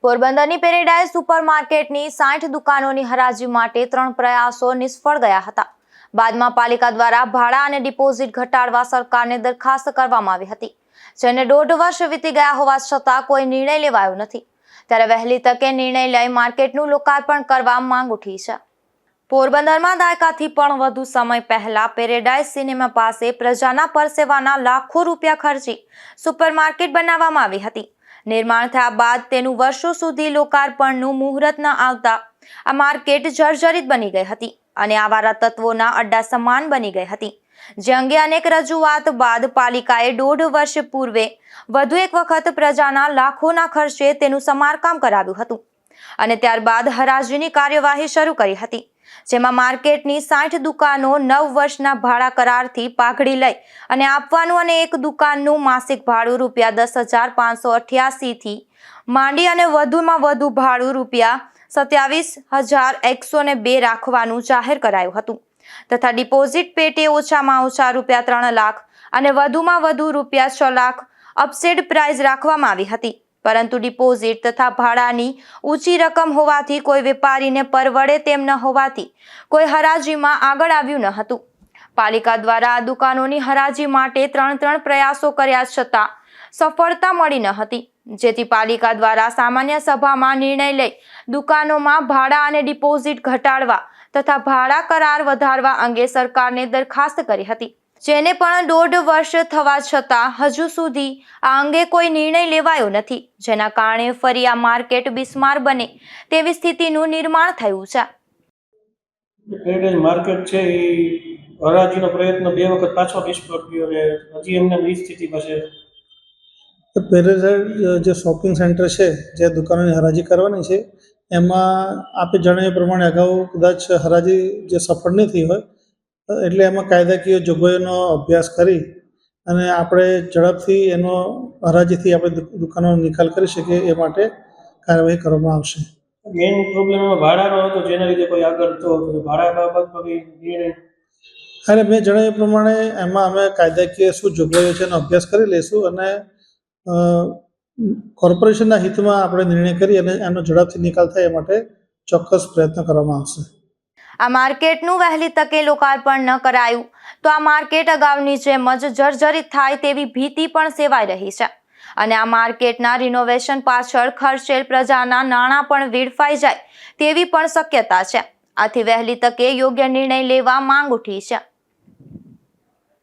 પોરબંદરની પેરેડાઇઝ સુપરમાર્કેટની 60 દુકાનોની હરાજી માટે 3 પ્રયાસો નિષ્ફળ ગયા હતા. બાદમાં પાલિકા દ્વારા ભાડા અને ડિપોઝિટ ઘટાડવા સરકારને દરખાસ્ત કરવામાં આવી હતી, જેને 1.5 વર્ષ વીતી ગયા હોવા છતાં કોઈ નિર્ણય લેવાયો નથી. ત્યારે વહેલી તકે નિર્ણય લઈ માર્કેટનું લોકાર્પણ કરવા માંગ ઉઠી છે. પોરબંદરમાં દાયકાથી પણ વધુ સમય પહેલા પેરેડાઇઝ સિનેમા પાસે પ્રજાના પરસેવાના લાખો રૂપિયા ખર્ચી સુપરમાર્કેટ બનાવવામાં આવી હતી. નિર્માણ થયા બાદ તેનું વર્ષો સુધી લોકાર્પણનું મુહૂર્ત ન આવતા આ માર્કેટ જર્જરિત બની ગઈ હતી અને આવારા તત્વોના અડ્ડા સમાન બની ગઈ હતી, જે અંગે અનેક રજૂઆત બાદ પાલિકાએ 1.5 વર્ષ પૂર્વે વધુ એક વખત પ્રજાના લાખોના ખર્ચે તેનું સમારકામ કરાવ્યું હતું અને ત્યારબાદ હરાજીની કાર્યવાહી શરૂ કરી હતી, જેમાં માર્કેટની 60 દુકાનો 9 વર્ષના ભાડા કરારથી પાઘડી લઈ અને આપવાનું અને એક દુકાનનું માસિક ભાડું ₹10,588 થી માંડી અને વધુમાં વધુ ભાડું ₹27,102 રાખવાનું જાહેર કરાયું હતું તથા ડિપોઝિટ પેટે ઓછામાં ઓછા ₹3 લાખ અને વધુમાં વધુ ₹6 લાખ અપસેડ પ્રાઇઝ રાખવામાં આવી હતી. પરંતુ ડિપોઝિટ તથા ભાડાની ઊંચી રકમ હોવાથી કોઈ વેપારીને પરવડે તેમ ન હોવાથી કોઈ હરાજીમાં આગળ આવ્યું ન હતું. પાલિકા દ્વારા આ દુકાનોની હરાજી માટે 3 પ્રયાસો કર્યા છતાં સફળતા મળી ન હતી, જેથી પાલિકા દ્વારા સામાન્ય સભામાં નિર્ણય લઈ દુકાનોમાં ભાડા અને ડિપોઝિટ ઘટાડવા તથા ભાડા કરાર વધારવા અંગે સરકારને દરખાસ્ત કરી હતી, જેને પણ 1.5 વર્ષ થવા છતાં હજુ સુધી આ અંગે કોઈ નિર્ણય લેવાયો નથી, જેના કારણે ફરી આ માર્કેટ બિસ્માર બને તેવી સ્થિતિનું નિર્માણ થયું છે. પેરેડાઇઝ માર્કેટ છે એ હરાજીનો પ્રયત્ન 2 વખત પાછો નિષ્ફળ ગયો અને હજી એમને એ સ્થિતિમાં છે. પેરેડાઇઝ જે શોપિંગ સેન્ટર છે, જે દુકાનોની હરાજી કરવાની છે, એમાં આપે જણાવ્યા પ્રમાણે અગાઉ કદાચ હરાજી જે સફળ નહીં થઈ હોય એટલે એમાં કાયદાકીય જોગવાઈઓનો અભ્યાસ કરી અને આપણે ઝડપથી એનો હરાજીથી આપણે દુકાનોનો નિકાલ કરી શકીએ એ માટે કાર્યવાહી કરવામાં આવશે. મેઇન પ્રોબ્લેમ એમાં ભાડાનો હતો, જેના લીધે કોઈ આગળ તો ભાડા બાબતમાં બી નિર્ણય. અને મેં જણાવ્યા પ્રમાણે એમાં અમે કાયદાકીય શું જોગવાઈઓ છે એનો અભ્યાસ કરી લઈશું અને કોર્પોરેશનના હિતમાં આપણે નિર્ણય કરી અને એનો ઝડપથી નિકાલ થાય એ માટે ચોક્કસ પ્રયત્ન કરવામાં આવશે. આ માર્કેટનું વહેલી તકે લોકાર્પણ ન કરાયું તો આ માર્કેટ અગાઉની જેમ જ જર્જરિત થાય તેવી ભીતિ પણ સેવાઈ રહી છે અને આ માર્કેટના રિનોવેશન પાછળ ખર્ચેલ પ્રજાના નાણાં પણ વેડફાઈ જાય તેવી પણ શક્યતા છે. આથી વહેલી તકે યોગ્ય નિર્ણય લેવા માંગ ઉઠી છે.